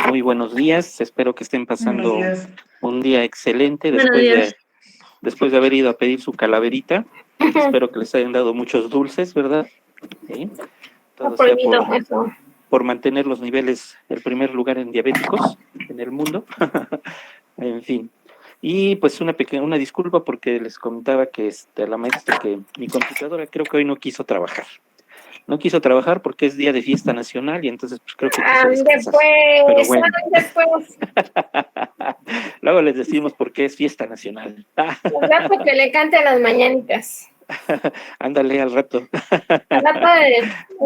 Muy buenos días. Espero que estén Buenos pasando días. un día excelente Buenos días. después de haber ido a pedir su calaverita. Espero que les hayan dado muchos dulces, ¿verdad? Sí. Está Todo sea prohibido eso. por mantener los niveles, el primer lugar en diabéticos en el mundo. En fin. Y pues una disculpa porque les comentaba que la maestra que mi computadora creo que hoy no quiso trabajar. No quiso trabajar porque es día de fiesta nacional y entonces pues creo que quiso descansar. Pero bueno, Después. luego les decimos por qué es fiesta nacional. Al rato que le canten las mañanitas. Ándale al rato. Al rato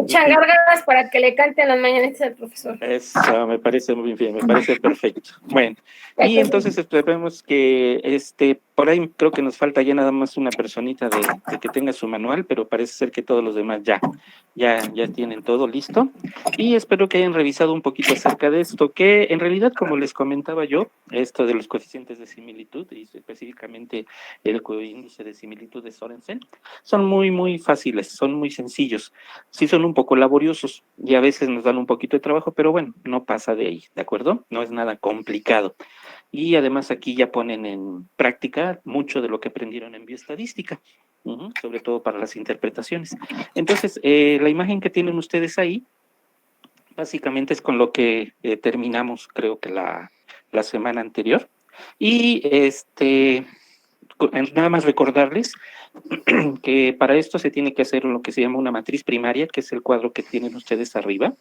echan gárgaras para que le canten las mañanitas al profesor. Eso me parece muy bien, me parece perfecto. Bueno, y entonces esperemos que por ahí creo que nos falta ya nada más una personita de que tenga su manual, pero parece ser que todos los demás ya tienen todo listo. Y espero que hayan revisado un poquito acerca de esto, que en realidad, como les comentaba yo, esto de los coeficientes de similitud, y específicamente el índice de similitud de Sorensen, son muy fáciles, son muy sencillos. Sí son un poco laboriosos y a veces nos dan un poquito de trabajo, pero bueno, no pasa de ahí, ¿de acuerdo? No es nada complicado. Y además aquí ya ponen en práctica mucho de lo que aprendieron en bioestadística, sobre todo para las interpretaciones. Entonces, la imagen que tienen ustedes ahí, básicamente es con lo que terminamos, creo que la semana anterior. Y nada más recordarles que para esto se tiene que hacer lo que se llama una matriz primaria, que es el cuadro que tienen ustedes arriba,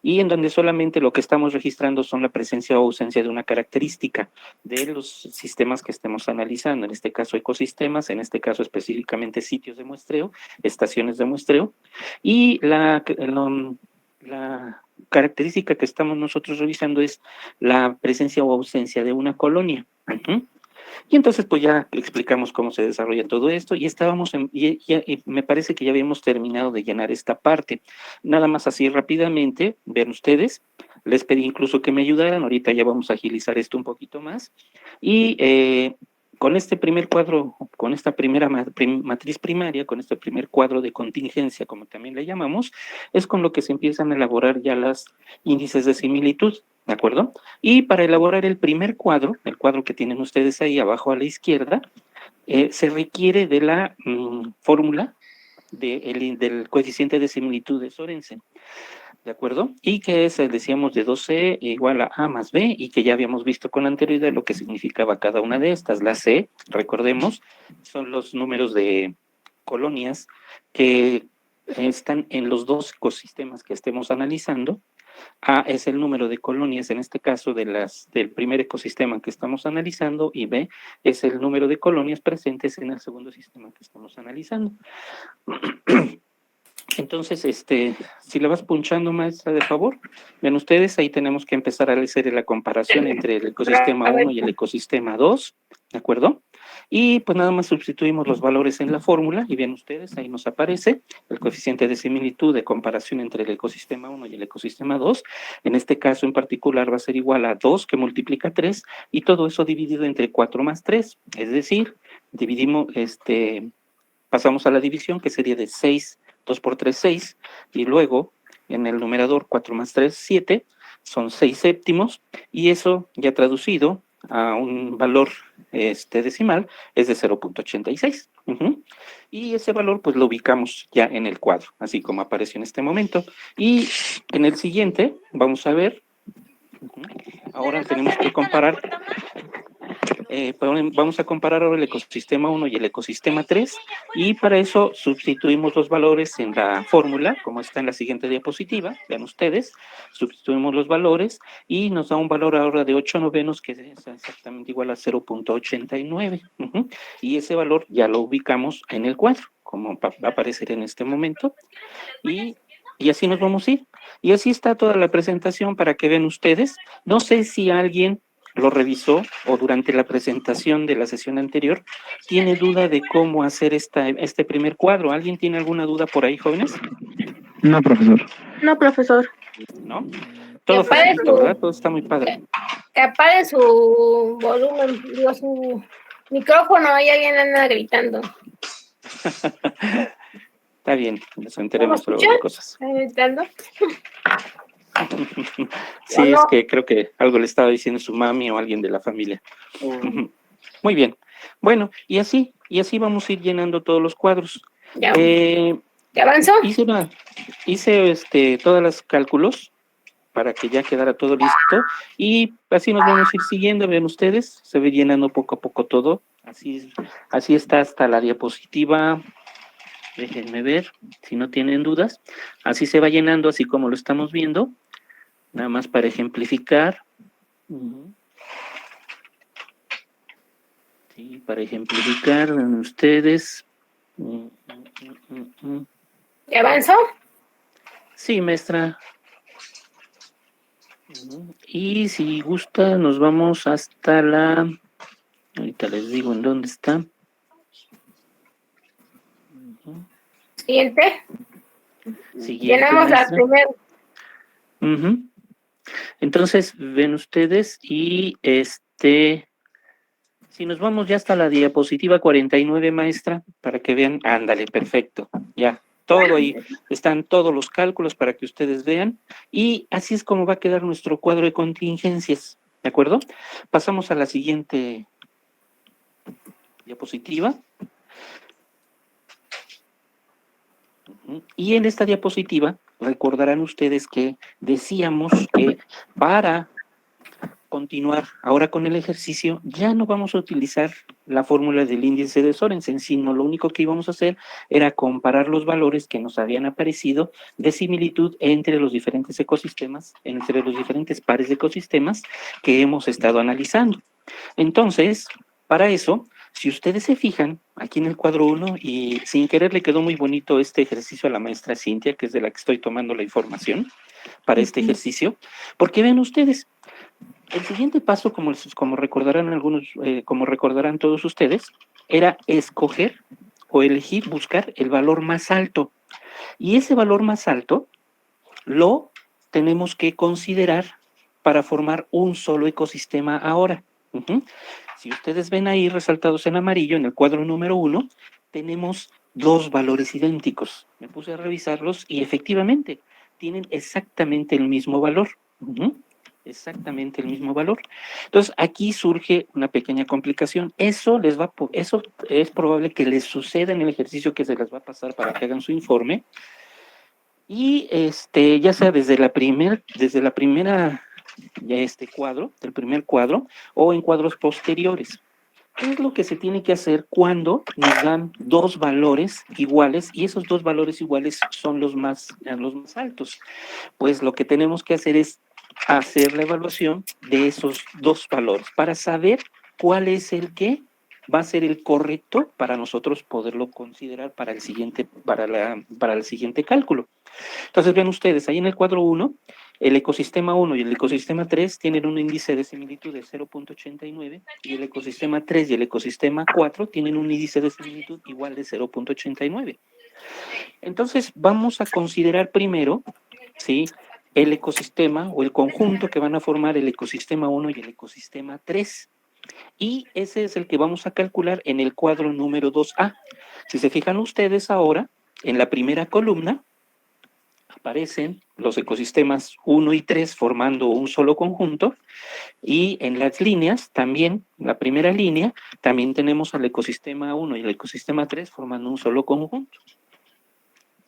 y en donde solamente lo que estamos registrando son la presencia o ausencia de una característica de los sistemas que estemos analizando, en este caso ecosistemas, en este caso específicamente sitios de muestreo, estaciones de muestreo, y la característica que estamos nosotros revisando es la presencia o ausencia de una colonia. Y entonces pues ya explicamos cómo se desarrolla todo esto y y me parece que ya habíamos terminado de llenar esta parte. Nada más así rápidamente, ven ustedes, les pedí incluso que me ayudaran, ahorita ya vamos a agilizar esto un poquito más y con este primer cuadro, con esta primera matriz primaria, con este primer cuadro de contingencia, como también le llamamos, es con lo que se empiezan a elaborar ya los índices de similitud, ¿de acuerdo? Y para elaborar el primer cuadro, el cuadro que tienen ustedes ahí abajo a la izquierda, se requiere de la fórmula del coeficiente de similitud de Sorensen, ¿de acuerdo? Y que es, decíamos, de 2C igual a más B, y que ya habíamos visto con anterioridad lo que significaba cada una de estas. La C, recordemos, son los números de colonias que están en los dos ecosistemas que estemos analizando. A es el número de colonias, en este caso, del primer ecosistema que estamos analizando, y B es el número de colonias presentes en el segundo sistema que estamos analizando. Entonces, si le vas punchando, maestra, de favor, ven ustedes, ahí tenemos que empezar a hacer la comparación entre el ecosistema 1 y el ecosistema 2, ¿de acuerdo? Y pues nada más sustituimos los valores en la fórmula y ven ustedes, ahí nos aparece el coeficiente de similitud de comparación entre el ecosistema 1 y el ecosistema 2. En este caso en particular va a ser igual a 2 que multiplica 3 y todo eso dividido entre 4 más 3, es decir, dividimos, pasamos a la división que sería de 6, 2 por 3, 6, y luego en el numerador 4 más 3, 7, son 6 séptimos, y eso ya traducido a un valor decimal es de 0.86. Y ese valor pues lo ubicamos ya en el cuadro, así como apareció en este momento. Y en el siguiente vamos a ver, ahora tenemos que comparar. Vamos a comparar ahora el ecosistema 1 y el ecosistema 3, y para eso sustituimos los valores en la fórmula, como está en la siguiente diapositiva, vean ustedes, sustituimos los valores y nos da un valor ahora de 8 novenos, que es exactamente igual a 0.89, y ese valor ya lo ubicamos en el cuadro, como va a aparecer en este momento, y así nos vamos a ir. Y así está toda la presentación para que vean ustedes. No sé si alguien lo revisó o durante la presentación de la sesión anterior tiene duda de cómo hacer este primer cuadro. ¿Alguien tiene alguna duda por ahí, jóvenes? No, profesor. No, profesor. ¿No? Todo facilito, ¿verdad? Todo está muy padre. Que apague su volumen, digo, su micrófono, ahí alguien anda gritando. Está bien, nos enteremos luego de cosas. ¿Está gritando? Sí, ¿O es no? que creo que algo le estaba diciendo su mami o alguien de la familia. Ujú. Muy bien. Bueno, y así vamos a ir llenando todos los cuadros. ¿Ya, Eh, ya avanzó? hice todos los cálculos para que ya quedara todo listo y así nos vamos a ir siguiendo, vean ustedes, se ve llenando poco a poco todo, así está hasta la diapositiva, déjenme ver si no tienen dudas, así se va llenando así como lo estamos viendo, nada más para ejemplificar. Ujú. Sí, para ejemplificar, vean ustedes. Mm. ¿Ya avanzó? Sí, maestra. Y si gusta, nos vamos hasta ahorita les digo en dónde está. Siguiente. Siguiente, Llenamos la maestra. primera. Ujú. Entonces, ven ustedes y si nos vamos ya hasta la diapositiva 49, maestra, para que vean, ándale, perfecto, ya, todo ahí, están todos los cálculos para que ustedes vean, y así es como va a quedar nuestro cuadro de contingencias, ¿de acuerdo? Pasamos a la siguiente diapositiva. Y en esta diapositiva, recordarán ustedes que decíamos que para continuar ahora con el ejercicio, ya no vamos a utilizar la fórmula del índice de Sorensen, sino lo único que íbamos a hacer era comparar los valores que nos habían aparecido de similitud entre los diferentes ecosistemas, entre los diferentes pares de ecosistemas que hemos estado analizando. Entonces, para eso, si ustedes se fijan, aquí en el cuadro 1, y sin querer le quedó muy bonito este ejercicio a la maestra Cintia, que es de la que estoy tomando la información para este ejercicio, porque ven ustedes, el siguiente paso, como recordarán como recordarán todos ustedes, era escoger o elegir, buscar el valor más alto. Y ese valor más alto lo tenemos que considerar para formar un solo ecosistema ahora. Uh-huh. Si ustedes ven ahí resaltados en amarillo, en el cuadro número 1, tenemos dos valores idénticos. Me puse a revisarlos y efectivamente tienen exactamente el mismo valor. Uh-huh. Exactamente el mismo valor. Entonces, aquí surge una pequeña complicación. Eso es probable que les suceda en el ejercicio que se les va a pasar para que hagan su informe. Y ya sea desde la primera cuadro, del primer cuadro, o en cuadros posteriores. ¿Qué es lo que se tiene que hacer cuando nos dan dos valores iguales y esos dos valores iguales son los más altos? Pues lo que tenemos que hacer es hacer la evaluación de esos dos valores para saber cuál es el que va a ser el correcto para nosotros poderlo considerar para el siguiente cálculo. Entonces, vean ustedes, ahí en el cuadro 1, el ecosistema 1 y el ecosistema 3 tienen un índice de similitud de 0.89 y el ecosistema 3 y el ecosistema 4 tienen un índice de similitud igual de 0.89. Entonces, vamos a considerar primero, ¿sí?, el ecosistema o el conjunto que van a formar el ecosistema 1 y el ecosistema 3. Y ese es el que vamos a calcular en el cuadro número 2A. Si se fijan ustedes ahora, en la primera columna, aparecen los ecosistemas 1 y 3 formando un solo conjunto y en las líneas también, la primera línea, también tenemos al ecosistema 1 y el ecosistema 3 formando un solo conjunto.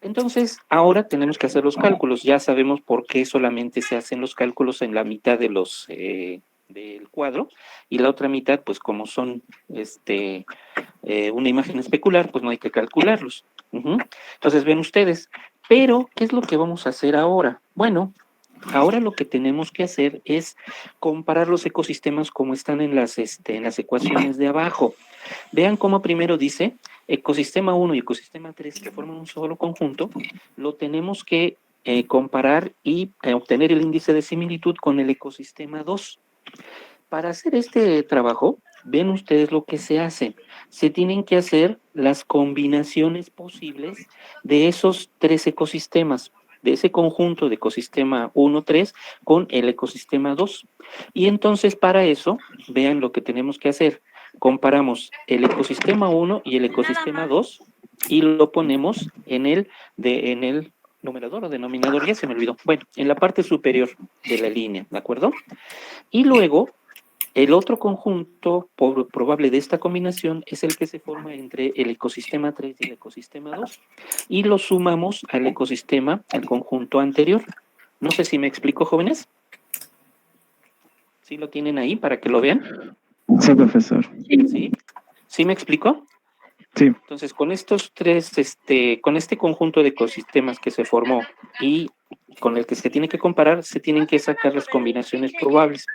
Entonces, ahora tenemos que hacer los cálculos. Ya sabemos por qué solamente se hacen los cálculos en la mitad de del cuadro y la otra mitad, pues como son una imagen especular, pues no hay que calcularlos. Entonces, ven ustedes, pero ¿qué es lo que vamos a hacer ahora? Bueno, ahora lo que tenemos que hacer es comparar los ecosistemas como están en las ecuaciones de abajo. Vean cómo primero dice ecosistema 1 y ecosistema 3 que forman un solo conjunto, lo tenemos que comparar y obtener el índice de similitud con el ecosistema 2. Para hacer este trabajo, ven ustedes lo que se hace. Se tienen que hacer las combinaciones posibles de esos tres ecosistemas, de ese conjunto de ecosistema 1, 3 con el ecosistema 2. Y entonces para eso, vean lo que tenemos que hacer. Comparamos el ecosistema 1 y el ecosistema 2 y lo ponemos en el numerador o denominador, ya se me olvidó. Bueno, en la parte superior de la línea, ¿de acuerdo? Y luego, el otro conjunto probable de esta combinación es el que se forma entre el ecosistema 3 y el ecosistema 2, y lo sumamos al ecosistema, al conjunto anterior. No sé si me explico, jóvenes. ¿Sí lo tienen ahí para que lo vean? Sí, profesor. ¿Sí? ¿Sí me explico? Sí. Entonces, con estos tres, con este conjunto de ecosistemas que se formó y con el que se tiene que comparar, se tienen que sacar las combinaciones probables.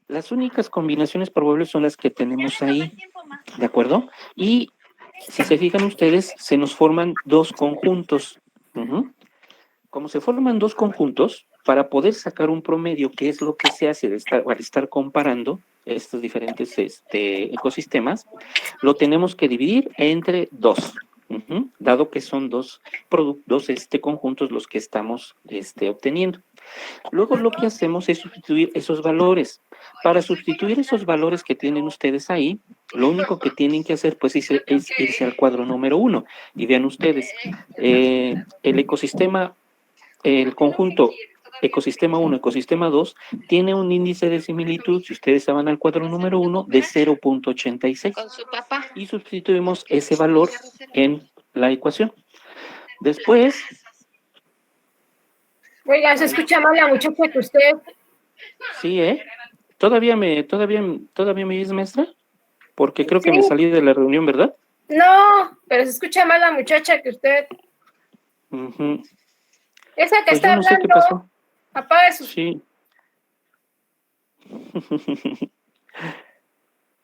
Las únicas combinaciones probables son las que tenemos ahí, ¿de acuerdo? Y si se fijan ustedes, se nos forman dos conjuntos. Ujú. Como se forman dos conjuntos, para poder sacar un promedio, que es lo que se hace al estar comparando estos diferentes ecosistemas, lo tenemos que dividir entre dos, dado que son dos conjuntos los que estamos obteniendo. Luego lo que hacemos es sustituir esos valores. Para sustituir esos valores que tienen ustedes ahí, lo único que tienen que hacer pues es irse al cuadro número 1. Y vean ustedes, el ecosistema, el conjunto ecosistema 1, ecosistema 2, tiene un índice de similitud, si ustedes van al cuadro número 1, de 0.86. Y sustituimos ese valor en la ecuación. Después... Oiga, se escucha más la muchacha que usted. Sí, ¿eh? ¿Todavía me es maestra? Porque creo que Sí. me salí de la reunión, ¿verdad? No, pero se escucha más la muchacha que usted. Ujú. Esa que Pues yo está no sé qué hablando, pasó. apague sus... Sí.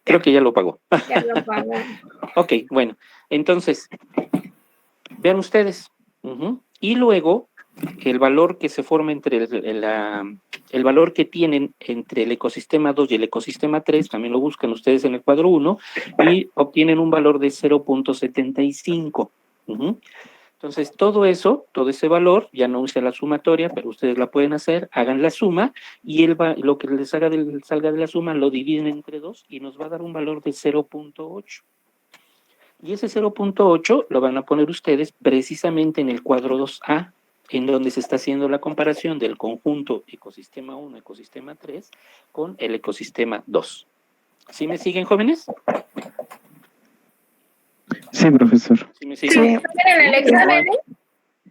Creo que ya lo pagó. Ya lo apagó. Ok, bueno. Entonces, vean ustedes. Y luego, el valor que se forma entre el valor que tienen entre el ecosistema 2 y el ecosistema 3, también lo buscan ustedes en el cuadro 1, y obtienen un valor de 0.75. Entonces, todo ese valor, ya no use la sumatoria, pero ustedes la pueden hacer, hagan la suma, y lo que les salga de la suma lo dividen entre 2 y nos va a dar un valor de 0.8. Y ese 0.8 lo van a poner ustedes precisamente en el cuadro 2A, en donde se está haciendo la comparación del conjunto ecosistema 1, ecosistema 3, con el ecosistema 2. ¿Sí me siguen, jóvenes? Sí, profesor. ¿Sí me siguen? Sí. Eso viene en el examen, ¿eh?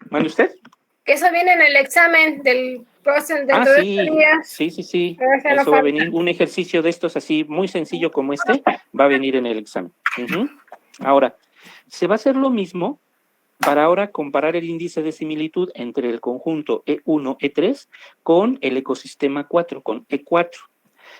¿Mande usted? Que eso viene en el examen del próximo dentro de estos días. Sí. Pero Eso va a venir, un ejercicio de estos así muy sencillo como este, va a venir en el examen. Ahora, se va a hacer lo mismo para ahora comparar el índice de similitud entre el conjunto E1, E3 con el ecosistema 4, con E4.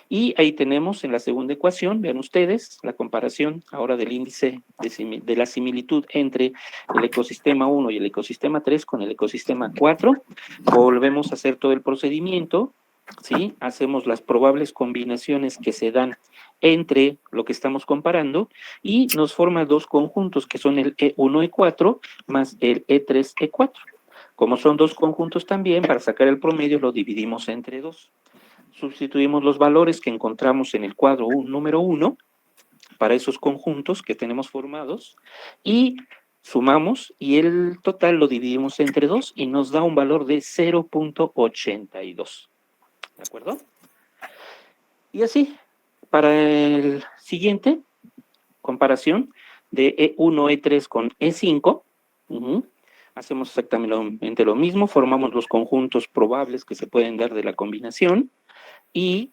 Y ahí tenemos en la segunda ecuación, vean ustedes, la comparación ahora del índice de la similitud entre el ecosistema 1 y el ecosistema 3 con el ecosistema 4. Volvemos a hacer todo el procedimiento, ¿sí? Hacemos las probables combinaciones que se dan entre lo que estamos comparando y nos forma dos conjuntos que son el E1, E4 más el E3, E4. Como son dos conjuntos también, para sacar el promedio lo dividimos entre dos. Sustituimos los valores que encontramos en el cuadro número 1 para esos conjuntos que tenemos formados y sumamos y el total lo dividimos entre 2 y nos da un valor de 0.82. ¿De acuerdo? Y así, para el siguiente, comparación de E1, E3 con E5, hacemos exactamente lo mismo, formamos los conjuntos probables que se pueden dar de la combinación y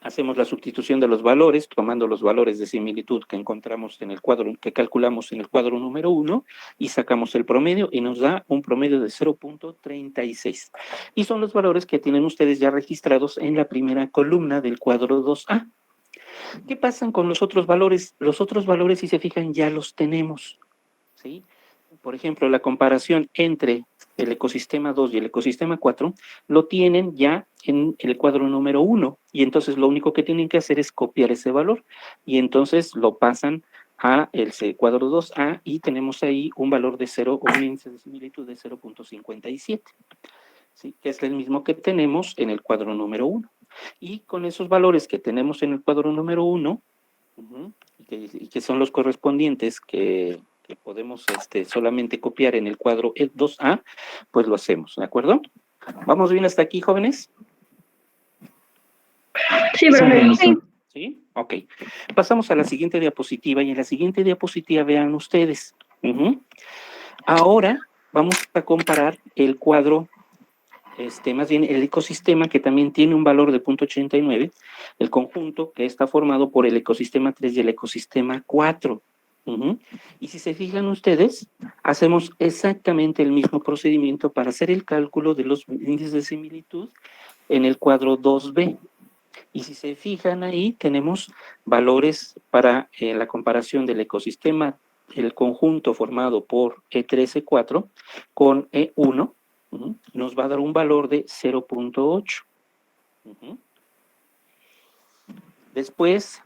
hacemos la sustitución de los valores, tomando los valores de similitud que encontramos en el cuadro, que calculamos en el cuadro número 1, y sacamos el promedio, y nos da un promedio de 0.36. Y son los valores que tienen ustedes ya registrados en la primera columna del cuadro 2A. ¿Qué pasa con los otros valores? Los otros valores, si se fijan, ya los tenemos, ¿sí? Por ejemplo, la comparación entre el ecosistema 2 y el ecosistema 4 lo tienen ya en el cuadro número 1 y entonces lo único que tienen que hacer es copiar ese valor y entonces lo pasan a el cuadro 2A y tenemos ahí un valor de 0 o un índice de similitud de 0.57, ¿sí? Que es el mismo que tenemos en el cuadro número 1. Y con esos valores que tenemos en el cuadro número 1, y que son los correspondientes que que podemos solamente copiar en el cuadro 2A, pues lo hacemos, ¿de acuerdo? ¿Vamos bien hasta aquí, jóvenes? Sí, profe. Sí. ¿Sí? Ok. Pasamos a la siguiente diapositiva, y en la siguiente diapositiva vean ustedes. Ahora vamos a comparar el cuadro, más bien el ecosistema, que también tiene un valor de 0.89, el conjunto que está formado por el ecosistema 3 y el ecosistema 4. Y si se fijan ustedes, hacemos exactamente el mismo procedimiento para hacer el cálculo de los índices de similitud en el cuadro 2B. Y si se fijan ahí, tenemos valores para la comparación del ecosistema, el conjunto formado por E3, E4 con E1, nos va a dar un valor de 0.8. Después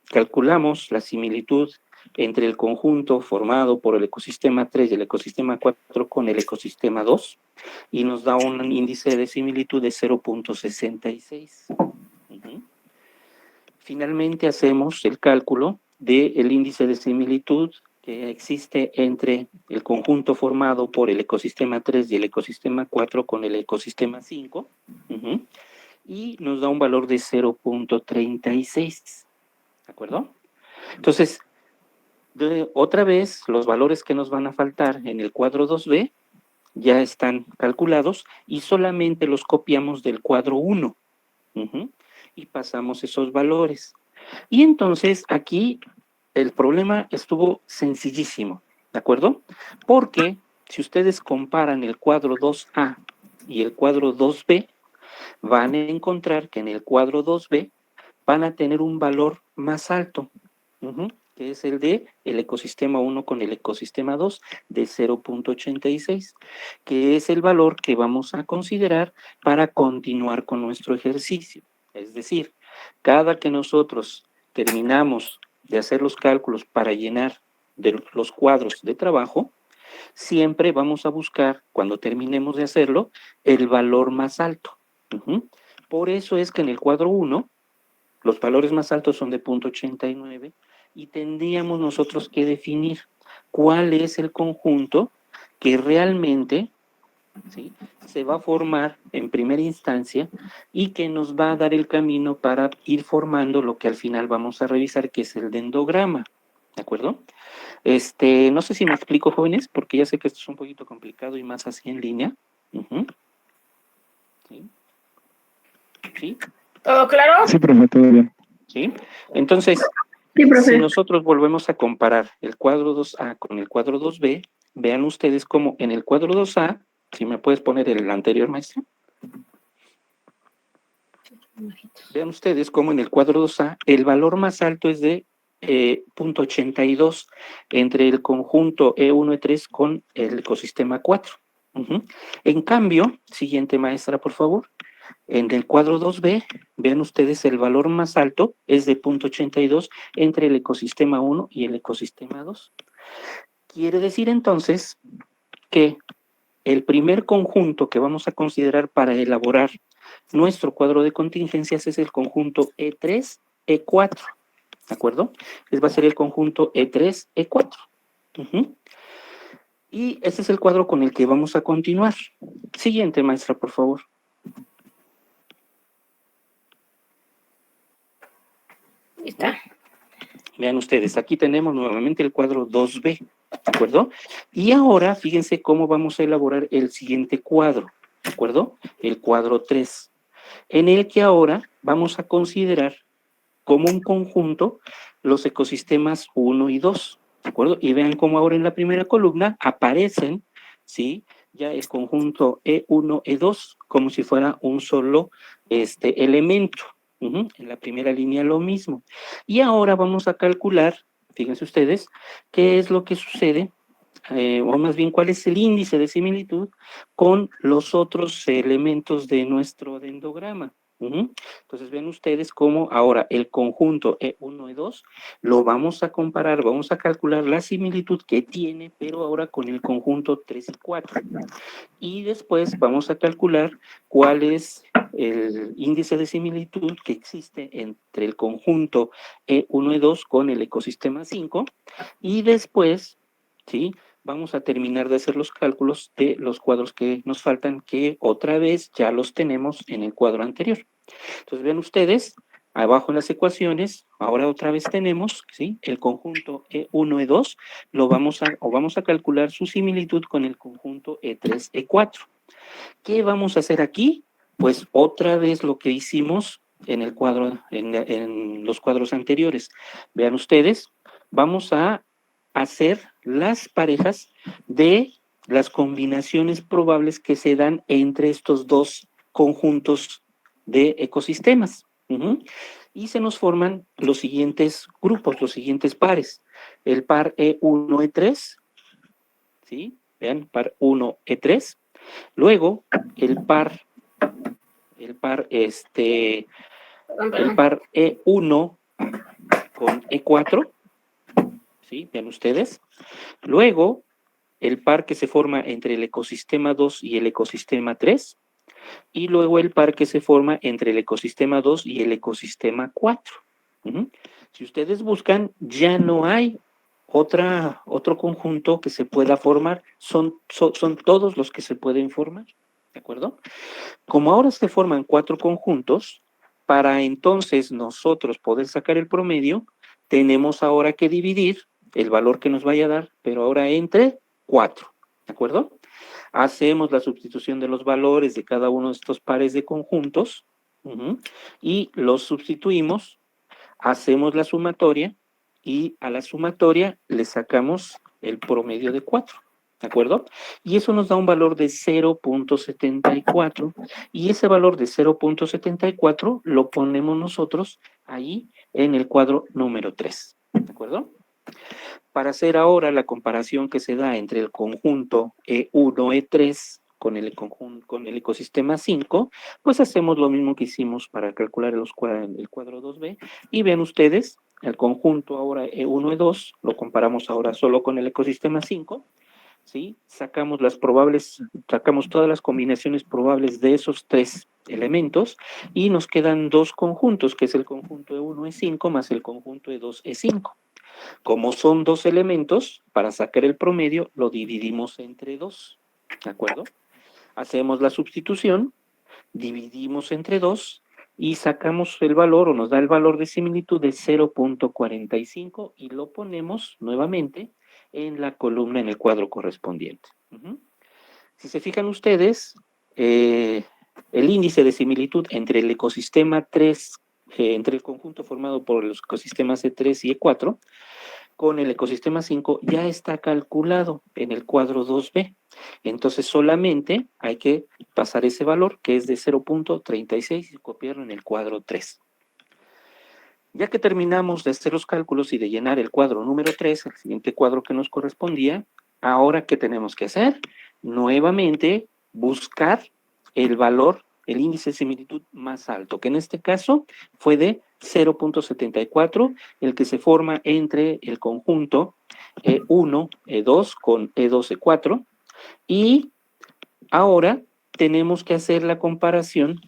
calculamos la similitud entre el conjunto formado por el ecosistema 3 y el ecosistema 4 con el ecosistema 2 y nos da un índice de similitud de 0.66. Finalmente hacemos el cálculo del índice de similitud que existe entre el conjunto formado por el ecosistema 3 y el ecosistema 4 con el ecosistema 5, y nos da un valor de 0.36, ¿de acuerdo? Entonces, otra vez, los valores que nos van a faltar en el cuadro 2B ya están calculados y solamente los copiamos del cuadro 1, y pasamos esos valores. Y entonces aquí el problema estuvo sencillísimo, ¿de acuerdo? Porque si ustedes comparan el cuadro 2A y el cuadro 2B, van a encontrar que en el cuadro 2B van a tener un valor más alto, que es el de el ecosistema 1 con el ecosistema 2 de 0.86, que es el valor que vamos a considerar para continuar con nuestro ejercicio. Es decir, cada que nosotros terminamos de hacer los cálculos para llenar de los cuadros de trabajo, siempre vamos a buscar, cuando terminemos de hacerlo, el valor más alto. Por eso es que en el cuadro 1, los valores más altos son de 0.89 y tendríamos nosotros que definir cuál es el conjunto que realmente, ¿sí?, se va a formar en primera instancia y que nos va a dar el camino para ir formando lo que al final vamos a revisar, que es el dendrograma, ¿de acuerdo? No sé si me explico, jóvenes, porque ya sé que esto es un poquito complicado y más así en línea. ¿Sí? ¿Sí? ¿Todo claro? Sí, profe, todo bien. ¿Sí? Entonces, Sí, profe. si nosotros volvemos a comparar el cuadro 2A con el cuadro 2B, vean ustedes cómo en el cuadro 2A, si me puedes poner el anterior, maestro. Vean ustedes cómo en el cuadro 2A el valor más alto es de 0.82 entre el conjunto E1, E3 con el ecosistema 4. En cambio, siguiente maestra, por favor. En el cuadro 2B, vean ustedes el valor más alto es de 0.82 entre el ecosistema 1 y el ecosistema 2. Quiere decir entonces que el primer conjunto que vamos a considerar para elaborar nuestro cuadro de contingencias es el conjunto E3, E4, ¿de acuerdo? Va a ser el conjunto E3, E4. Y ese es el cuadro con el que vamos a continuar. Siguiente, maestra, por favor. Ahí está. Vean ustedes, aquí tenemos nuevamente el cuadro 2B, ¿de acuerdo? Y ahora, fíjense cómo vamos a elaborar el siguiente cuadro, ¿de acuerdo? El cuadro 3, en el que ahora vamos a considerar como un conjunto los ecosistemas 1 y 2, ¿de acuerdo? Y vean cómo ahora en la primera columna aparecen, ¿sí?, ya el conjunto E1, E2, como si fuera un solo elemento. En la primera línea lo mismo. Y ahora vamos a calcular, fíjense ustedes, qué es lo que sucede, o más bien cuál es el índice de similitud con los otros elementos de nuestro dendrograma. Entonces ven ustedes cómo ahora el conjunto E1, E2 lo vamos a comparar, vamos a calcular la similitud que tiene, pero ahora con el conjunto 3 y 4. Y después vamos a calcular cuál es el índice de similitud que existe entre el conjunto E1, E2 con el ecosistema 5, y después, ¿sí?, vamos a terminar de hacer los cálculos de los cuadros que nos faltan, que otra vez ya los tenemos en el cuadro anterior. Entonces, vean ustedes, abajo en las ecuaciones, ahora otra vez tenemos, ¿sí?, el conjunto E1, E2, vamos a calcular su similitud con el conjunto E3, E4. ¿Qué vamos a hacer aquí? Pues otra vez lo que hicimos en el cuadro, en los cuadros anteriores. Vean ustedes, vamos a hacer las parejas de las combinaciones probables que se dan entre estos dos conjuntos de ecosistemas. Y se nos forman los siguientes grupos, los siguientes pares. El par E1, E3, ¿sí? Vean, par 1, E3. Luego, el par E1 con E4, ¿sí? Vean ustedes. Luego, el par que se forma entre el ecosistema 2 y el ecosistema 3. Y luego el par que se forma entre el ecosistema 2 y el ecosistema 4. Si ustedes buscan, ya no hay otro conjunto que se pueda formar. Son todos los que se pueden formar. ¿De acuerdo? Como ahora se forman 4 conjuntos, para entonces nosotros poder sacar el promedio, tenemos ahora que dividir el valor que nos vaya a dar, pero ahora entre 4. ¿De acuerdo? Hacemos la sustitución de los valores de cada uno de estos pares de conjuntos y los sustituimos, hacemos la sumatoria y a la sumatoria le sacamos el promedio de 4. ¿De acuerdo? Y eso nos da un valor de 0.74, y ese valor de 0.74 lo ponemos nosotros ahí en el cuadro número 3. ¿De acuerdo? Para hacer ahora la comparación que se da entre el conjunto E1, E3 con el ecosistema 5, pues hacemos lo mismo que hicimos para calcular el cuadro 2B, y ven ustedes, el conjunto ahora E1, E2, lo comparamos ahora solo con el ecosistema 5, ¿sí? Sacamos todas las combinaciones probables de esos 3 elementos y nos quedan 2 conjuntos, que es el conjunto E1, E5 más el conjunto E2, E5. Como son 2 elementos, para sacar el promedio lo dividimos entre 2, ¿de acuerdo? Hacemos la sustitución, dividimos entre 2 y sacamos el valor, o nos da el valor de similitud de 0.45, y lo ponemos nuevamente en la columna, en el cuadro correspondiente. Si se fijan ustedes, el índice de similitud entre el ecosistema 3, entre el conjunto formado por los ecosistemas E3 y E4, con el ecosistema 5 ya está calculado en el cuadro 2B. Entonces solamente hay que pasar ese valor, que es de 0.36, y copiarlo en el cuadro 3. Ya que terminamos de hacer los cálculos y de llenar el cuadro número 3, el siguiente cuadro que nos correspondía, ahora, ¿qué tenemos que hacer? Nuevamente buscar el valor, el índice de similitud más alto, que en este caso fue de 0.74, el que se forma entre el conjunto E1, E2 con E2, E4, y ahora tenemos que hacer la comparación,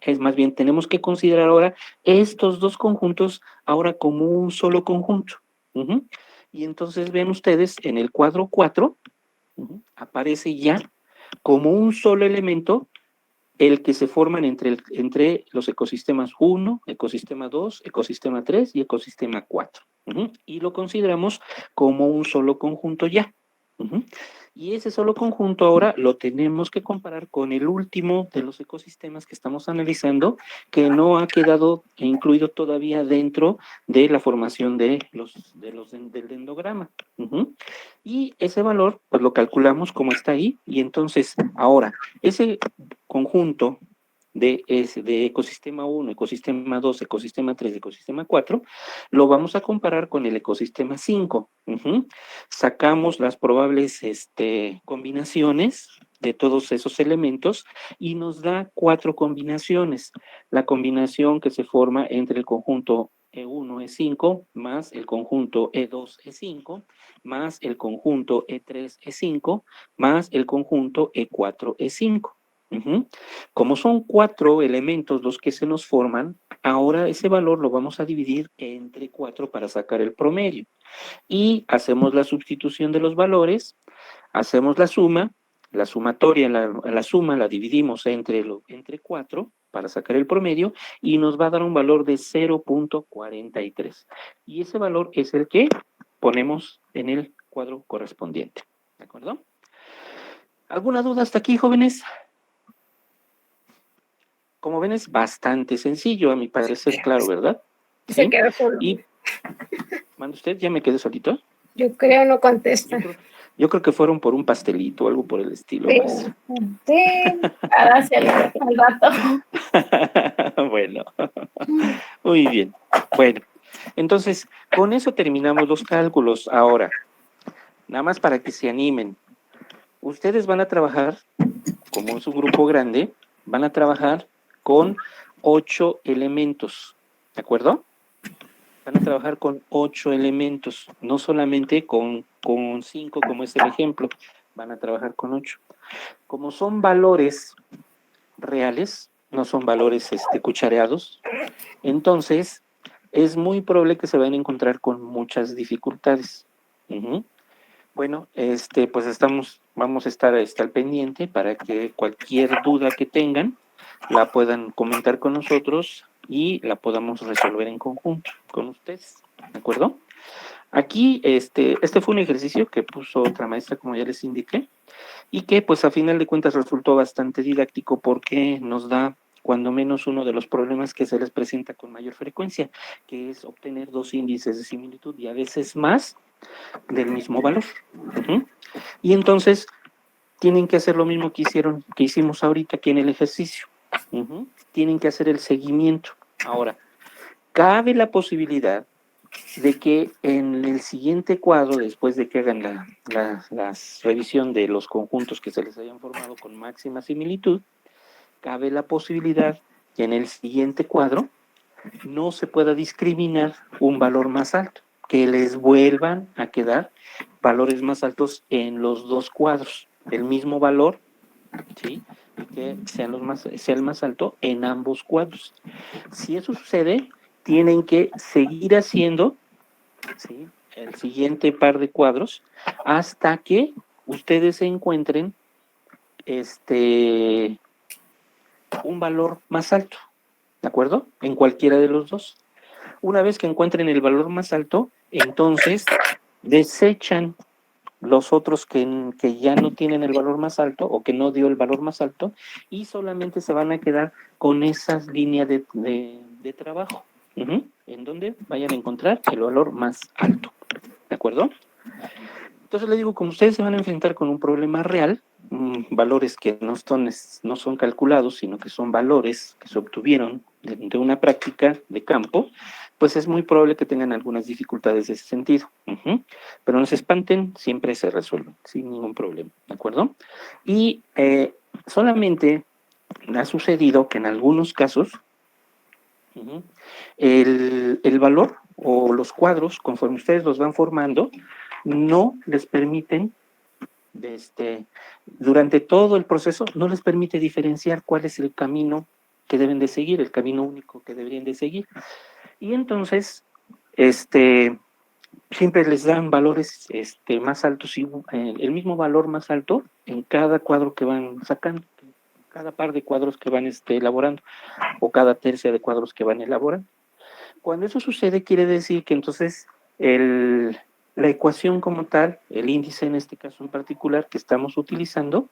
es más bien, tenemos que considerar ahora estos dos conjuntos ahora como un solo conjunto. Y entonces ven ustedes en el cuadro 4, aparece ya como un solo elemento el que se forman entre los ecosistemas 1, ecosistema 2, ecosistema 3 y ecosistema 4. Y lo consideramos como un solo conjunto ya. Y ese solo conjunto ahora lo tenemos que comparar con el último de los ecosistemas que estamos analizando, que no ha quedado incluido todavía dentro de la formación del dendrograma. Y ese valor, pues lo calculamos como está ahí, y entonces ahora ese conjunto de ecosistema 1, ecosistema 2, ecosistema 3, ecosistema 4, lo vamos a comparar con el ecosistema 5. Sacamos las probables combinaciones de todos esos elementos y nos da 4 combinaciones. La combinación que se forma entre el conjunto E1, E5, más el conjunto E2, E5, más el conjunto E3, E5, más el conjunto E4, E5. Ujú. Como son 4 elementos los que se nos forman, ahora ese valor lo vamos a dividir entre 4 para sacar el promedio. Y hacemos la sustitución de los valores, hacemos la sumatoria, la suma la dividimos entre 4 para sacar el promedio y nos va a dar un valor de 0.43. Y ese valor es el que ponemos en el cuadro correspondiente. ¿De acuerdo? ¿Alguna duda hasta aquí, jóvenes? Como ven, es bastante sencillo, a mi parecer, claro, ¿verdad? Se quedó solo. Y, ¿manda usted? ¿Ya me quedé solito? Yo creo no contesta. Yo creo que fueron por un pastelito o algo por el estilo. Sí, Maestro. sí, al rato. Bueno, muy bien. Bueno, entonces, con eso terminamos los cálculos. Ahora, nada más para que se animen. Ustedes van a trabajar, como es un grupo grande, van a trabajar con 8 elementos, ¿de acuerdo? Van a trabajar con 8 elementos, no solamente con 5, como es el ejemplo, van a trabajar con 8. Como son valores reales, no son valores cuchareados, entonces es muy probable que se vayan a encontrar con muchas dificultades. Uh-huh. Bueno, pues vamos a estar al pendiente para que cualquier duda que tengan la puedan comentar con nosotros y la podamos resolver en conjunto con ustedes, ¿de acuerdo? Aquí, este fue un ejercicio que puso otra maestra, como ya les indiqué, y que pues a final de cuentas resultó bastante didáctico porque nos da cuando menos uno de los problemas que se les presenta con mayor frecuencia, que es obtener 2 índices de similitud y a veces más del mismo valor. Uh-huh. Y entonces tienen que hacer lo mismo que hicimos ahorita aquí en el ejercicio. Uh-huh. Tienen que hacer el seguimiento. Ahora, cabe la posibilidad de que en el siguiente cuadro, después de que hagan la revisión de los conjuntos que se les hayan formado con máxima similitud, cabe la posibilidad que en el siguiente cuadro no se pueda discriminar un valor más alto, que les vuelvan a quedar valores más altos en los 2 cuadros, el mismo valor, ¿sí? Y que sea el más alto en ambos cuadros. Si eso sucede, tienen que seguir haciendo, ¿sí?, el siguiente par de cuadros hasta que ustedes encuentren un valor más alto, ¿de acuerdo? En cualquiera de los dos. Una vez que encuentren el valor más alto, entonces desechan los otros que ya no tienen el valor más alto o que no dio el valor más alto y solamente se van a quedar con esas líneas de trabajo, en donde vayan a encontrar el valor más alto, ¿de acuerdo? Entonces les digo, como ustedes se van a enfrentar con un problema real, valores que no son calculados, sino que son valores que se obtuvieron de una práctica de campo, pues es muy probable que tengan algunas dificultades de ese sentido. Pero no se espanten, siempre se resuelven, sin ningún problema, ¿de acuerdo? Y solamente ha sucedido que en algunos casos el valor o los cuadros, conforme ustedes los van formando, no les permiten, durante todo el proceso, no les permite diferenciar cuál es el camino que deben de seguir, el camino único que deberían de seguir. Y entonces, siempre les dan valores más altos, el mismo valor más alto en cada cuadro que van sacando, cada par de cuadros que van elaborando, o cada tercia de cuadros que van elaborando. Cuando eso sucede, quiere decir que entonces la ecuación como tal, el índice en este caso en particular que estamos utilizando,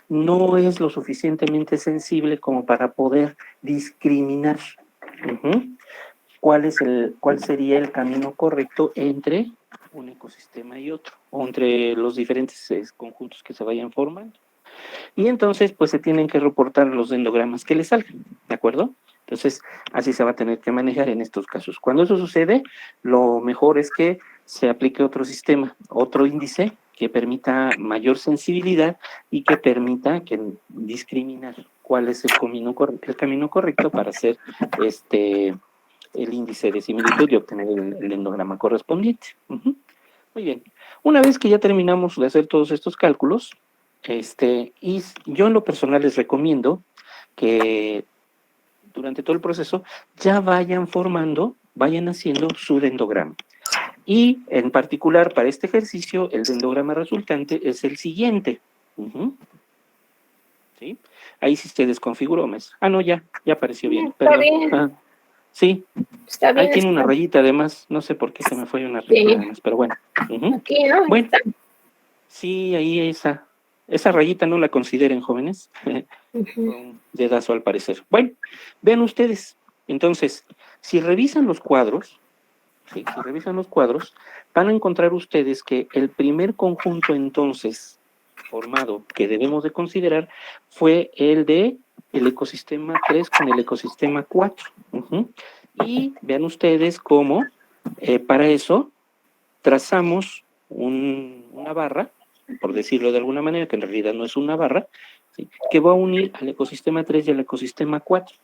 no es lo suficientemente sensible como para poder discriminar cuál sería el camino correcto entre un ecosistema y otro, o entre los diferentes conjuntos que se vayan formando. Y entonces, pues se tienen que reportar los endogramas que les salgan, ¿de acuerdo? Entonces, así se va a tener que manejar en estos casos. Cuando eso sucede, lo mejor es que se aplique otro sistema, otro índice que permita mayor sensibilidad y que permita discriminar cuál es el camino correcto para hacer el índice de similitud y obtener el endograma correspondiente. Muy bien. Una vez que ya terminamos de hacer todos estos cálculos, Y yo en lo personal les recomiendo que durante todo el proceso ya vayan haciendo su dendograma. Y en particular para este ejercicio, el dendograma resultante es el siguiente. ¿Sí? Ahí sí se desconfiguró, mes. No, ya apareció bien. Está Perdón. bien. Sí. Está bien. Ahí tiene una rayita además, no sé por qué se me fue una rayita además, pero bueno. Aquí, ¿no? Bueno, sí, ahí esa rayita no la consideren, jóvenes. Fue un dedazo al parecer. Bueno, vean ustedes. Entonces, si revisan los cuadros, van a encontrar ustedes que el primer conjunto entonces formado que debemos de considerar fue el de el ecosistema 3 con el ecosistema 4. Y vean ustedes cómo para eso trazamos una barra, por decirlo de alguna manera, que en realidad no es una barra, ¿sí?, que va a unir al ecosistema 3 y al ecosistema 4.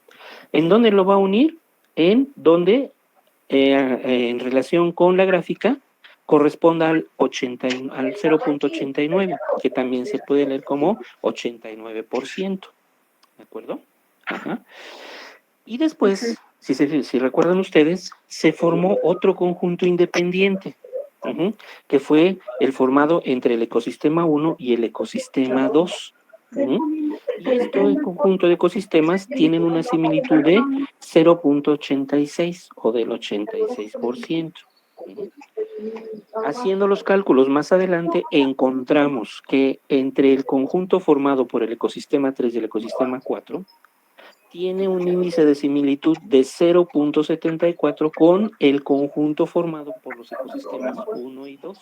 ¿En dónde lo va a unir? En donde, en relación con la gráfica, corresponda al 0.89, que también se puede leer como 89%. ¿De acuerdo? Ajá. Y después, si recuerdan ustedes, se formó otro conjunto independiente, que fue el formado entre el ecosistema 1 y el ecosistema 2. Y este conjunto de ecosistemas tienen una similitud de 0.86 o del 86%. Haciendo los cálculos más adelante, encontramos que entre el conjunto formado por el ecosistema 3 y el ecosistema 4, tiene un índice de similitud de 0.74 con el conjunto formado por los ecosistemas 1 y 2.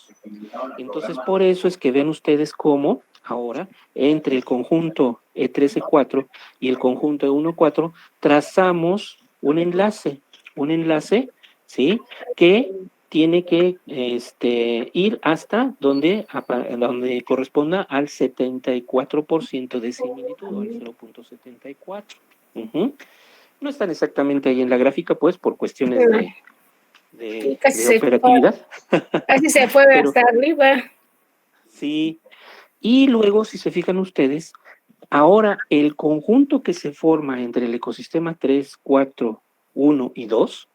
Entonces, por eso es que ven ustedes cómo ahora, entre el conjunto E13-4 y el conjunto E1-4, trazamos un enlace, ¿sí?, que tiene que ir hasta donde corresponda al 74% de similitud, o al 0.74. No están exactamente ahí en la gráfica, pues, por cuestiones de operatividad. Casi se fue hasta arriba. Sí. Y luego, si se fijan ustedes, ahora el conjunto que se forma entre el ecosistema 3, 4, 1 y 2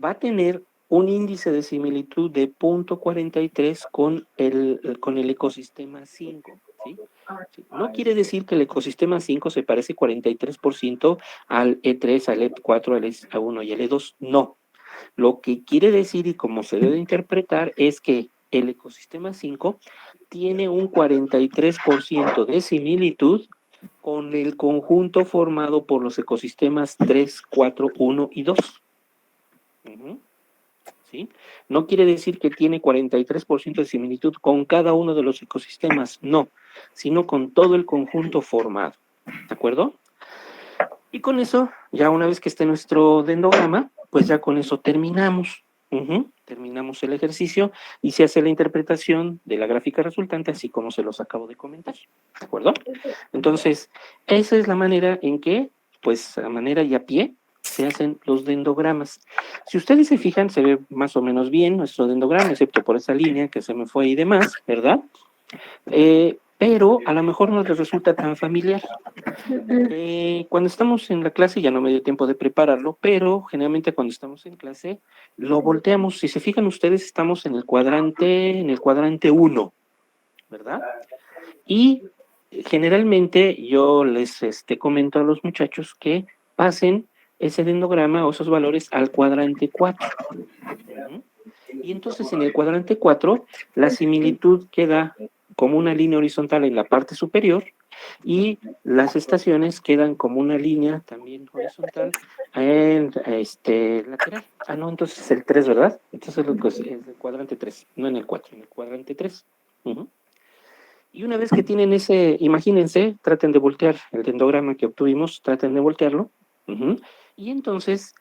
va a tener un índice de similitud de 0.43 con el ecosistema 5, ¿sí? No quiere decir que el ecosistema 5 se parece 43% al E3, al E4, al E1 y al E2, no. Lo que quiere decir, y como se debe interpretar, es que el ecosistema 5 tiene un 43% de similitud con el conjunto formado por los ecosistemas 3, 4, 1 y 2. ¿Sí? No quiere decir que tiene 43% de similitud con cada uno de los ecosistemas, no, sino con todo el conjunto formado. ¿De acuerdo? Y con eso, ya una vez que esté nuestro dendograma, pues ya con eso terminamos. Terminamos el ejercicio y se hace la interpretación de la gráfica resultante, así como se los acabo de comentar. ¿De acuerdo? Entonces, esa es la manera en que, pues, a manera y a pie, se hacen los dendogramas. Si ustedes se fijan, se ve más o menos bien nuestro dendograma, excepto por esa línea que se me fue y demás, ¿verdad? Pero a lo mejor no les resulta tan familiar. Cuando estamos en la clase, ya no me dio tiempo de prepararlo, pero generalmente cuando estamos en clase, lo volteamos. Si se fijan ustedes, estamos en el cuadrante 1, ¿verdad? Y generalmente yo les comento a los muchachos que pasen ese dendograma o esos valores al cuadrante 4. Y entonces en el cuadrante 4, la similitud queda como una línea horizontal en la parte superior y las estaciones quedan como una línea también horizontal en lateral. No, entonces es el 3, ¿verdad? Entonces es el cuadrante 3, no en el 4, en el cuadrante 3. Y una vez que tienen imagínense, traten de voltear el dendograma que obtuvimos, traten de voltearlo, y entonces,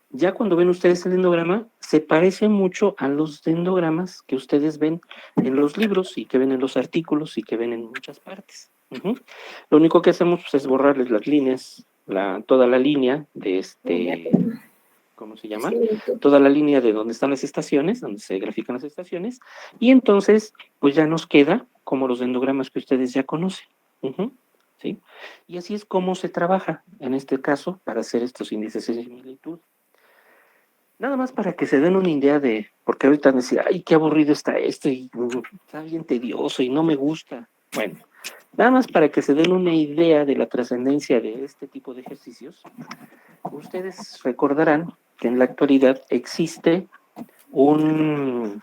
ya cuando ven ustedes el dendograma, se parece mucho a los dendogramas que ustedes ven en los libros y que ven en los artículos y que ven en muchas partes. Lo único que hacemos pues, es borrarles las líneas, toda la línea de ¿cómo se llama? Toda la línea de donde están las estaciones, donde se grafican las estaciones, y entonces, pues ya nos queda como los endogramas que ustedes ya conocen. ¿Sí? Y así es como se trabaja, en este caso, para hacer estos índices de similitud. Nada más para que se den una idea de, porque ahorita me decían, ay, qué aburrido está esto, y está bien tedioso y no me gusta. Bueno, nada más para que se den una idea de la trascendencia de este tipo de ejercicios, ustedes recordarán que en la actualidad existe una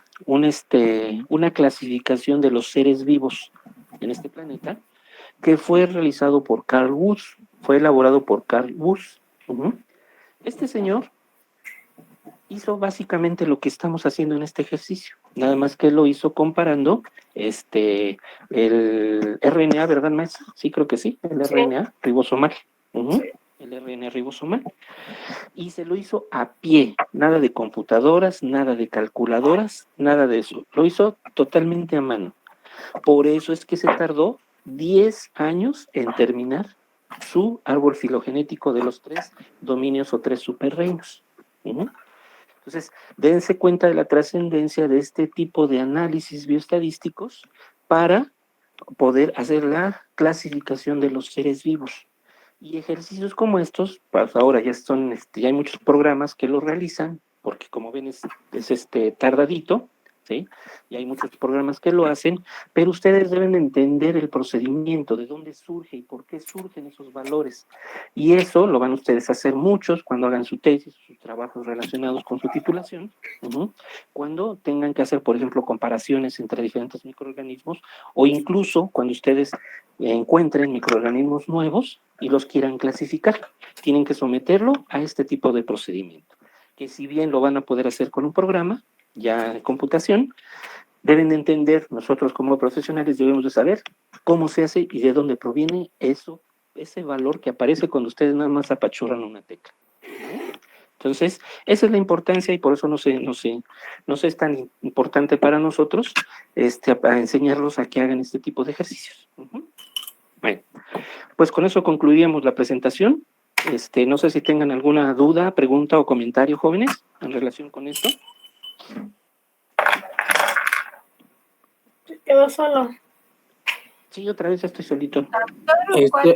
clasificación de los seres vivos en este planeta que fue realizado por Carl Wood, fue elaborado por Carl Wood. Este señor hizo básicamente lo que estamos haciendo en este ejercicio, nada más que lo hizo comparando el RNA, ¿verdad, maestra? Sí, creo que sí, el RNA ribosomal. El RNA ribosomal. Y se lo hizo a pie, nada de computadoras, nada de calculadoras, nada de eso. Lo hizo totalmente a mano. Por eso es que se tardó 10 años en terminar su árbol filogenético de los 3 dominios o 3 superreinos. Entonces, dense cuenta de la trascendencia de este tipo de análisis bioestadísticos para poder hacer la clasificación de los seres vivos. Y ejercicios como estos, pues ahora ya ya hay muchos programas que lo realizan, porque como ven es tardadito, ¿sí? Y hay muchos programas que lo hacen, pero ustedes deben entender el procedimiento, de dónde surge y por qué surgen esos valores. Y eso lo van ustedes a hacer muchos cuando hagan su tesis, sus trabajos relacionados con su titulación, cuando tengan que hacer, por ejemplo, comparaciones entre diferentes microorganismos, o incluso cuando ustedes encuentren microorganismos nuevos y los quieran clasificar. Tienen que someterlo a este tipo de procedimiento, que si bien lo van a poder hacer con un programa, ya en computación, deben de entender, nosotros como profesionales debemos de saber cómo se hace y de dónde proviene ese valor que aparece cuando ustedes nada más apachurran una tecla. Entonces, esa es la importancia y por eso no es tan importante para nosotros para enseñarlos a que hagan este tipo de ejercicios. Bueno, pues con eso concluiríamos la presentación. No sé si tengan alguna duda, pregunta o comentario, jóvenes, en relación con esto. Quedó solo. Sí, otra vez estoy solito.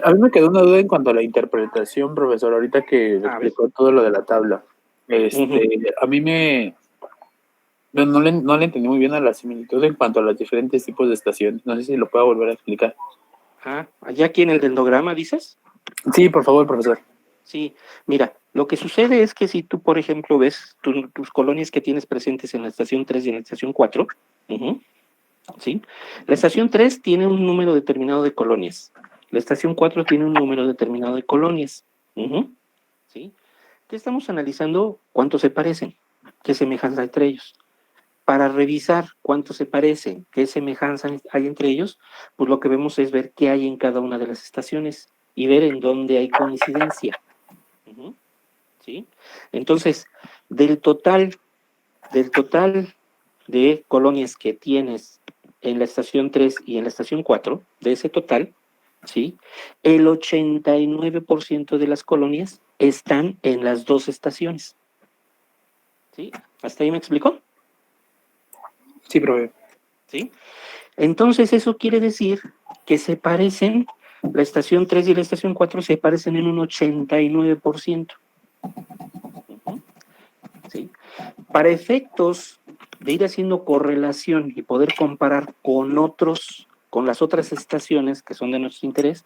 A mí me quedó una duda en cuanto a la interpretación, profesor, ahorita que explicó todo lo de la tabla. A mí no le entendí muy bien a la similitud en cuanto a los diferentes tipos de estaciones. No sé si lo puedo volver a explicar. Allá aquí en el dendrograma, ¿dices? Sí, por favor, profesor. Sí, mira, lo que sucede es que si tú, por ejemplo, ves tus colonias que tienes presentes en la estación 3 y en la estación 4, ¿sí? La estación 3 tiene un número determinado de colonias. La estación 4 tiene un número determinado de colonias. ¿Sí? ¿Qué estamos analizando? ¿Cuántos se parecen? ¿Qué semejanza hay entre ellos? Para revisar cuántos se parecen, qué semejanza hay entre ellos, pues lo que vemos es ver qué hay en cada una de las estaciones y ver en dónde hay coincidencia. ¿Sí? Entonces, del total de colonias que tienes en la estación 3 y en la estación 4, de ese total, ¿sí? El 89% de las colonias están en las dos estaciones. ¿Sí? ¿Hasta ahí me explicó? Sí, profe. ¿Sí? Entonces eso quiere decir que se parecen, la estación 3 y la estación 4 se parecen en un 89%. ¿Sí? Para efectos de ir haciendo correlación y poder comparar con las otras estaciones que son de nuestro interés,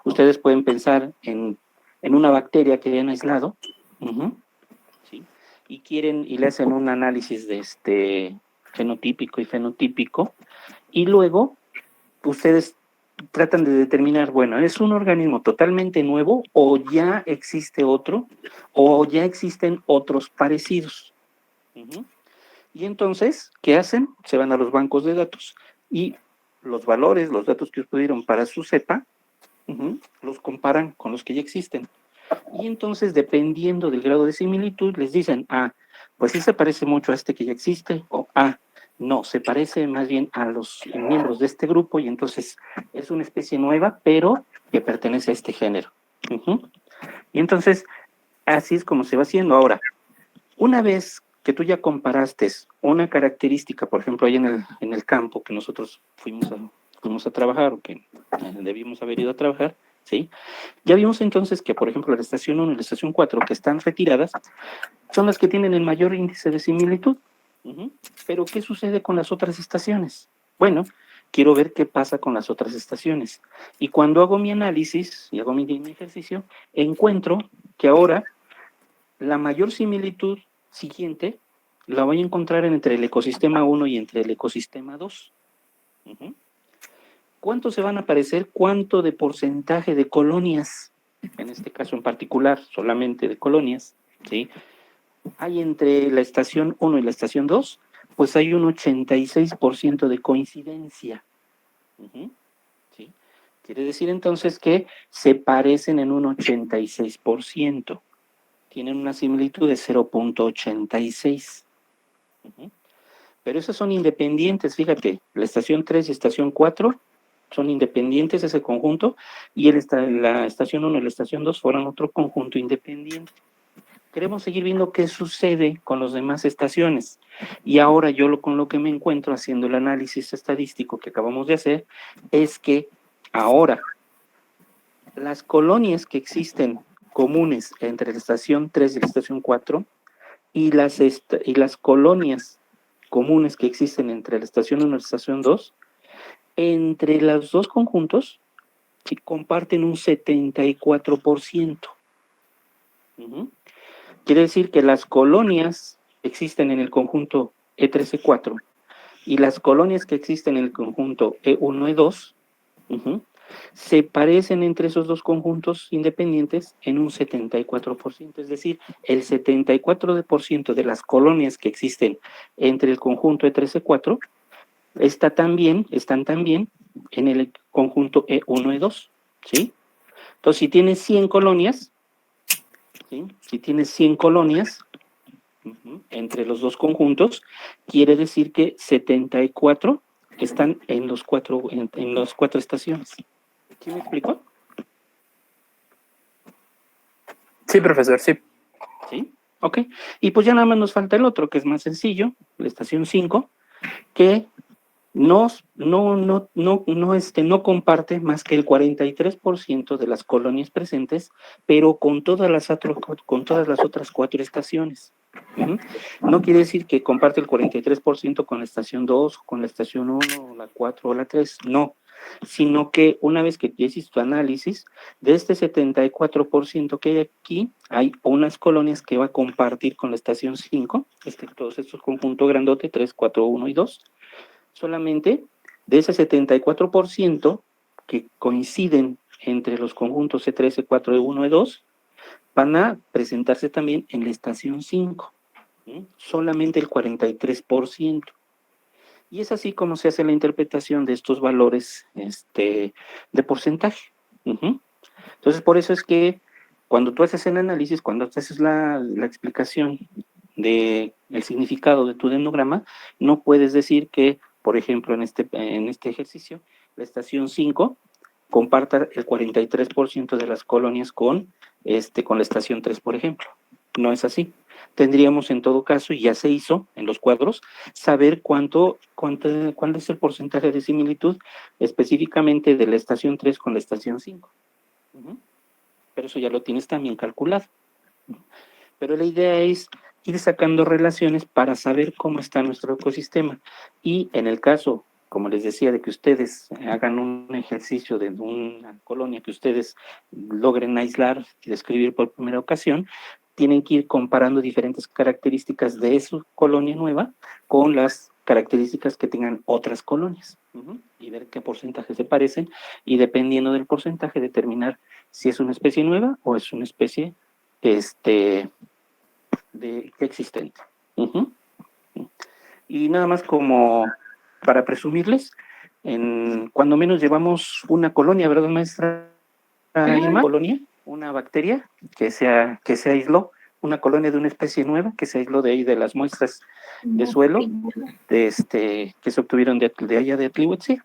ustedes pueden pensar en una bacteria que hayan aislado, ¿sí? Y le hacen un análisis de genotípico y fenotípico, y luego ustedes tratan de determinar, bueno, ¿es un organismo totalmente nuevo o ya existe otro o ya existen otros parecidos? Y entonces, ¿qué hacen? Se van a los bancos de datos y los datos que obtuvieron para su cepa, los comparan con los que ya existen. Y entonces, dependiendo del grado de similitud, les dicen, pues sí se parece mucho a este que ya existe, o no, se parece más bien a los miembros de este grupo y entonces es una especie nueva, pero que pertenece a este género. Y entonces, así es como se va haciendo. Ahora, una vez que tú ya comparaste una característica, por ejemplo, ahí en el campo que nosotros fuimos fuimos a trabajar o que debimos haber ido a trabajar, ¿sí? Ya vimos entonces que, por ejemplo, la estación 1 y la estación 4, que están retiradas, son las que tienen el mayor índice de similitud. Pero, ¿qué sucede con las otras estaciones? Bueno, quiero ver qué pasa con las otras estaciones. Y cuando hago mi análisis y hago mi ejercicio, encuentro que ahora la mayor similitud siguiente la voy a encontrar entre el ecosistema 1 y entre el ecosistema 2. ¿Cuánto se van a parecer? ¿Cuánto de porcentaje de colonias? En este caso en particular, solamente de colonias, ¿sí? Hay entre la estación 1 y la estación 2, pues hay un 86% de coincidencia. ¿Sí? Quiere decir entonces que se parecen en un 86%. Tienen una similitud de 0.86. Pero esos son independientes, fíjate, la estación 3 y estación 4 son independientes ese conjunto, y la estación 1 y la estación 2 fueron otro conjunto independiente. Queremos seguir viendo qué sucede con las demás estaciones. Y ahora yo con lo que me encuentro haciendo el análisis estadístico que acabamos de hacer, es que ahora las colonias que existen comunes entre la estación 3 y la estación 4 y las colonias comunes que existen entre la estación 1 y la estación 2, entre los dos conjuntos comparten un 74%. Quiere decir que las colonias que existen en el conjunto E3-E4 y las colonias que existen en el conjunto E1-E2 se parecen entre esos dos conjuntos independientes en un 74%, es decir, el 74% de las colonias que existen entre el conjunto E3-E4 están también en el conjunto E1-E2, ¿sí? Entonces, si tienes 100 colonias, ¿sí? Si tienes 100 colonias entre los dos conjuntos, quiere decir que 74 están en las cuatro estaciones. ¿Sí me explico? Sí, profesor, sí. ¿Sí? Ok. Y pues ya nada más nos falta el otro, que es más sencillo, la estación 5, que no comparte más que el 43% de las colonias presentes, pero con todas las otras 4 estaciones. No quiere decir que comparte el 43% con la estación 2, con la estación 1, la 4 o la 3, no, sino que una vez que hiciste tu análisis, de este 74% que hay aquí, hay unas colonias que va a compartir con la estación 5, todos estos conjuntos grandote, 3, 4, 1 y 2, solamente de ese 74% que coinciden entre los conjuntos E3, E4, E1, E2, van a presentarse también en la estación 5, solamente el 43%. Y es así como se hace la interpretación de estos valores de porcentaje. Entonces, por eso es que cuando tú haces el análisis, cuando tú haces la explicación del significado de tu dendrograma, no puedes decir que, por ejemplo, en este ejercicio, la estación 5 comparta el 43% de las colonias con la estación 3, por ejemplo. No es así. Tendríamos en todo caso, y ya se hizo en los cuadros, saber cuál es el porcentaje de similitud específicamente de la estación 3 con la estación 5. Pero eso ya lo tienes también calculado. Pero la idea es ir sacando relaciones para saber cómo está nuestro ecosistema. Y en el caso, como les decía, de que ustedes hagan un ejercicio de una colonia que ustedes logren aislar y describir por primera ocasión, tienen que ir comparando diferentes características de su colonia nueva con las características que tengan otras colonias, y ver qué porcentaje se parecen, y dependiendo del porcentaje determinar si es una especie nueva o es una especie existente. Y nada más como para presumirles, cuando menos llevamos una colonia, ¿verdad, maestra Irma? Colonia, una bacteria que se aisló, una colonia de una especie nueva que se aisló de ahí de las muestras de suelo que se obtuvieron de allá de Tlihuitzil.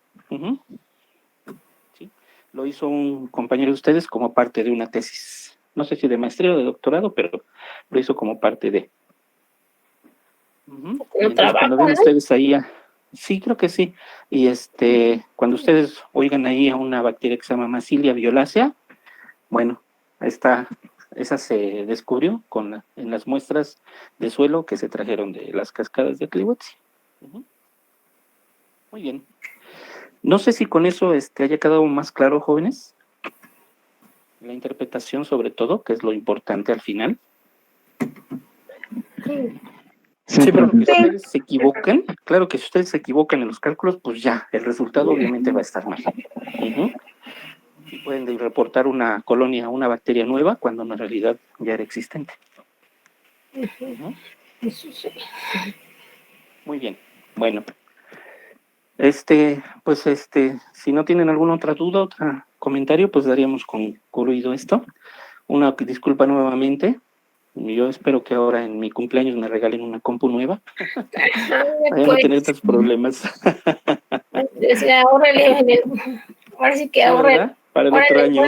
¿Sí? Lo hizo un compañero de ustedes como parte de una tesis, no sé si de maestría o de doctorado, pero lo hizo como parte de. Entonces, cuando ven ustedes ahí Sí, creo que sí. Y cuando ustedes oigan ahí a una bacteria que se llama Massilia violacea, bueno, esa se descubrió en las muestras de suelo que se trajeron de las cascadas de Clihuetzi. Muy bien. No sé si con eso haya quedado más claro, jóvenes, la interpretación sobre todo, que es lo importante al final. Sí. Sí, Pero si profesor. ustedes se equivocan, claro que si ustedes se equivocan en los cálculos, pues ya, el resultado obviamente va a estar mal. Y pueden reportar una colonia, una bacteria nueva, cuando en realidad ya era existente. Eso sí. Muy bien. Bueno, pues si no tienen alguna otra duda, otro comentario, pues daríamos concluido esto. Una disculpa nuevamente. Yo espero que ahora en mi cumpleaños me regalen una compu nueva. Para no tener tantos problemas. Ahora sí que Sí, ahorren. ¿verdad? Para el otro año.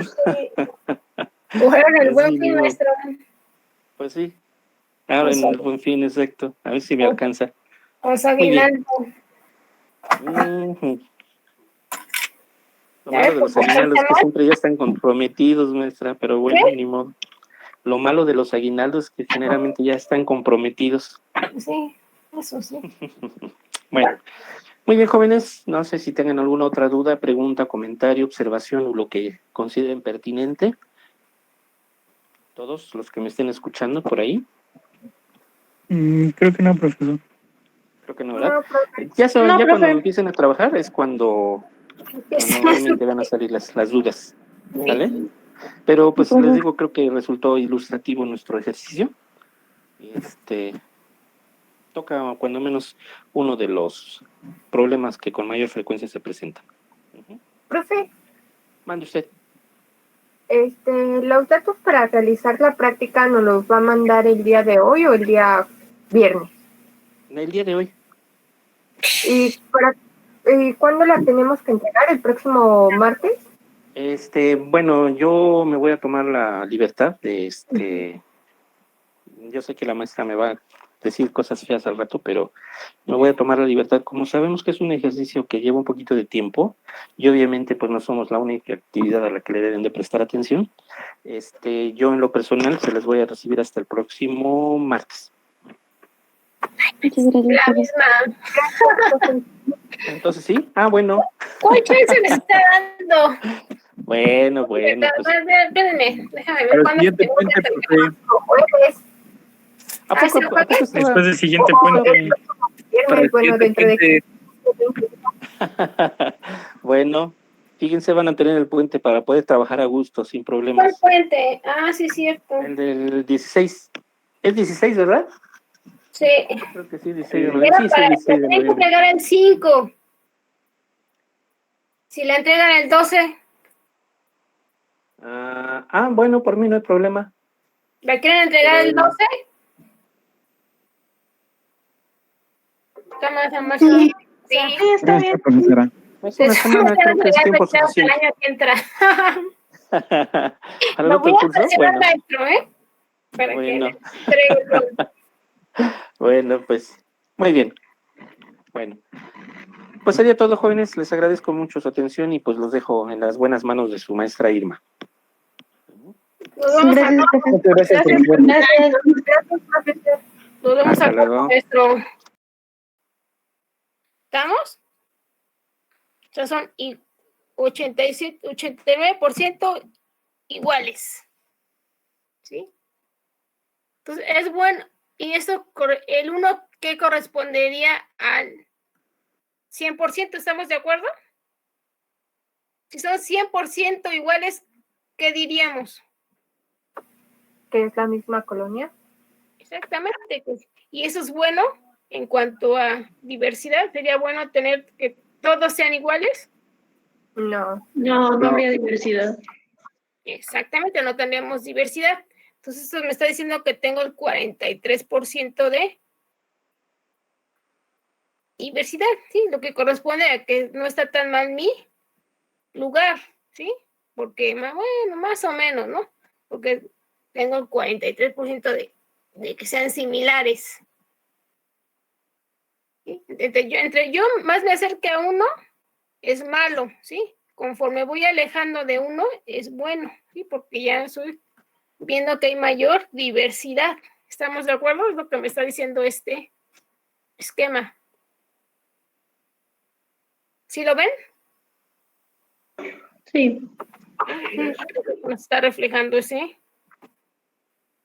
Ahorren el Pues buen sí, fin, digo, maestro. pues sí. Ahora en el buen fin, exacto. A ver si me alcanza. Vamos Muy bien. aguinaldo. Ujú. Lo malo de los aguinaldos es que siempre ya están comprometidos, maestra, pero bueno, ni modo. Lo malo de los aguinaldos es que generalmente ya están comprometidos. Sí, eso sí. Bueno, muy bien, jóvenes. No sé si tengan alguna otra duda, pregunta, comentario, observación o lo que consideren pertinente. Todos los que me estén escuchando por ahí. Creo que no, profesor. Creo que no, ¿verdad? Ya cuando empiecen a trabajar es cuando obviamente van a salir las dudas. ¿Vale? Pero pues les digo, creo que resultó ilustrativo nuestro ejercicio. Toca cuando menos uno de los problemas que con mayor frecuencia se presentan. Profe, Mande usted. los datos para realizar la práctica nos los va a mandar el día de hoy o el día viernes. El día de hoy. ¿Y cuándo la tenemos que entregar? ¿El próximo martes? Bueno, yo me voy a tomar la libertad de yo sé que la maestra me va a decir cosas feas al rato, pero me voy a tomar la libertad. Como sabemos que es un ejercicio que lleva un poquito de tiempo, y obviamente pues no somos la única actividad a la que le deben de prestar atención, yo en lo personal se les voy a recibir hasta el próximo martes. La misma. Entonces, ¿sí? Ah, bueno. ¿Cuál chance les está dando? Bueno, pues. Espérenme, déjame ver Para el cuándo siguiente tengo puente, que terminar. profe. ¿A poco estaba? Después del siguiente puente. Para el Bueno, siguiente dentro de puente. Bueno, fíjense, van a tener el puente para poder trabajar a gusto, sin ¿Cuál problemas. puente? Ah, sí, cierto. El del 16. ¿Es 16, verdad? Sí. Creo que sí, 16 de Pero noviembre. Sí, para, 16 la de tienen que noviembre. entregar el 5. Si la entregan el 12, Bueno, por mí no hay problema. ¿la quieren entregar el 12? Sí, Sí. está bien. Profesora. Es una semana, creo que es tiempo El suficiente. año que entra. Para el Lo voy otro a curso, presionar, bueno. maestro, ¿eh? Para que Bueno. le entregue todo. Bueno, pues, muy bien. Bueno, pues sería todo, jóvenes. Les agradezco mucho su atención y pues los dejo en las buenas manos de su maestra Irma. Nos vemos al Gracias, profe. Muchas gracias, profesor. Gracias. Nos vemos Hasta al luego. maestro. ¿Estamos? O sea, son 87, 89% iguales. ¿Sí? Entonces, es bueno. Y esto, el 1 que correspondería al 100%, ¿estamos de acuerdo? Si son 100% iguales, ¿qué diríamos? ¿Que es la misma colonia? Exactamente. Y eso es bueno en cuanto a diversidad. Sería bueno tener que todos sean iguales. No. No habría diversidad. Exactamente, no tenemos diversidad. Entonces, esto me está diciendo que tengo el 43% de diversidad, ¿sí? Lo que corresponde a que no está tan mal mi lugar, ¿sí? Porque, bueno, más o menos, ¿no? Porque tengo el 43% de que sean similares. ¿sí? Entre yo más me acerque a 1, es malo, ¿sí? Conforme voy alejando de 1, es bueno, ¿sí? Porque ya estoy viendo que hay mayor diversidad. ¿Estamos de acuerdo? Es lo que me está diciendo este esquema. ¿Sí lo ven? Sí. Nos está reflejando ese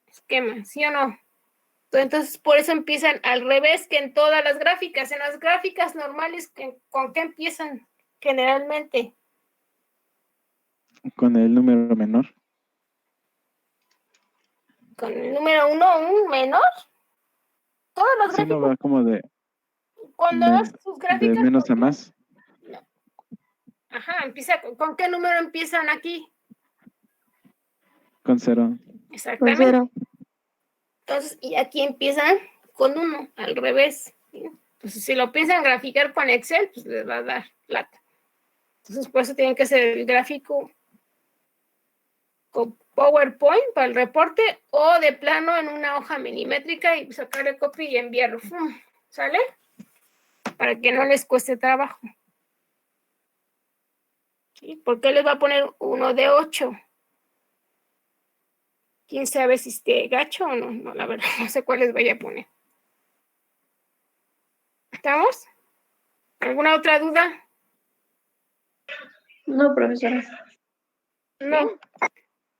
esquema, ¿sí o no? Entonces, por eso empiezan al revés que en todas las gráficas. En las gráficas normales, ¿con qué empiezan generalmente? Con el número menor. Con el número 1, un menor. Todas las Sí, no gráficas, va como de cuando hagas sus de gráficas, menos a más. no. Ajá, empieza ¿con qué número empiezan aquí? Con 0. Exactamente. Con 0. Entonces, y aquí empiezan con 1, al revés, ¿sí? Entonces, si lo piensan graficar con Excel, pues les va a dar plata. Entonces, por eso tienen que hacer el gráfico con PowerPoint para el reporte o de plano en una hoja milimétrica y sacarle copia y enviarlo. ¿Sale? Para que no les cueste trabajo. ¿Sí? ¿Por qué les va a poner 1 de 8? ¿Quién sabe si esté gacho o no? No, la verdad, no sé cuál les vaya a poner. ¿Estamos? ¿Alguna otra duda? No, profesora. No.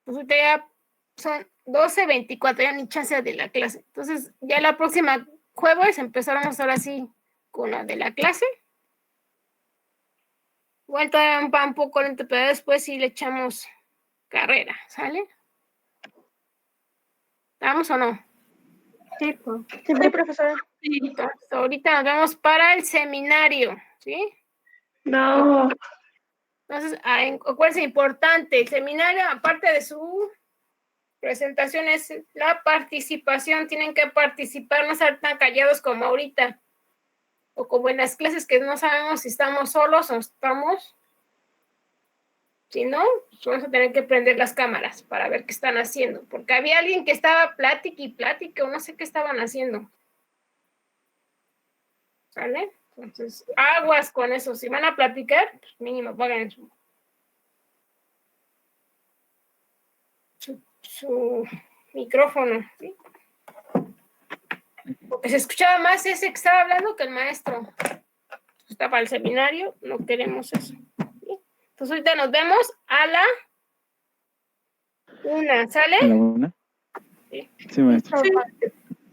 Pues ahorita ya son 12:24, ya ni chance de la clase. Entonces, ya la próxima jueves empezaremos ahora sí con la de la clase. Igual todavía va un poco lento, pero después sí le echamos carrera, ¿sale? ¿Vamos o no? Sí, pues. Sí, profesora. Sí. Entonces, ahorita nos vemos para el seminario, ¿sí? No. Entonces, acuérdense, importante, el seminario, aparte de su presentación, es la participación. Tienen que participar, no estar tan callados como ahorita. O como en las clases que no sabemos si estamos solos o estamos. Si no, pues vamos a tener que prender las cámaras para ver qué están haciendo. Porque había alguien que estaba plática y plática, o no sé qué estaban haciendo. ¿Sale? Entonces, aguas con eso. Si van a platicar, pues mínimo pongan su micrófono, ¿sí? Porque se escuchaba más ese que estaba hablando que el maestro. Está para el seminario, no queremos eso. ¿Sí? Entonces ahorita nos vemos a la 1, ¿sale? ¿A la 1? Sí. Sí, maestro.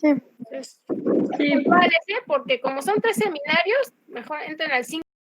Entonces, Sí. vale, porque como son 3 seminarios, mejor entren al 5.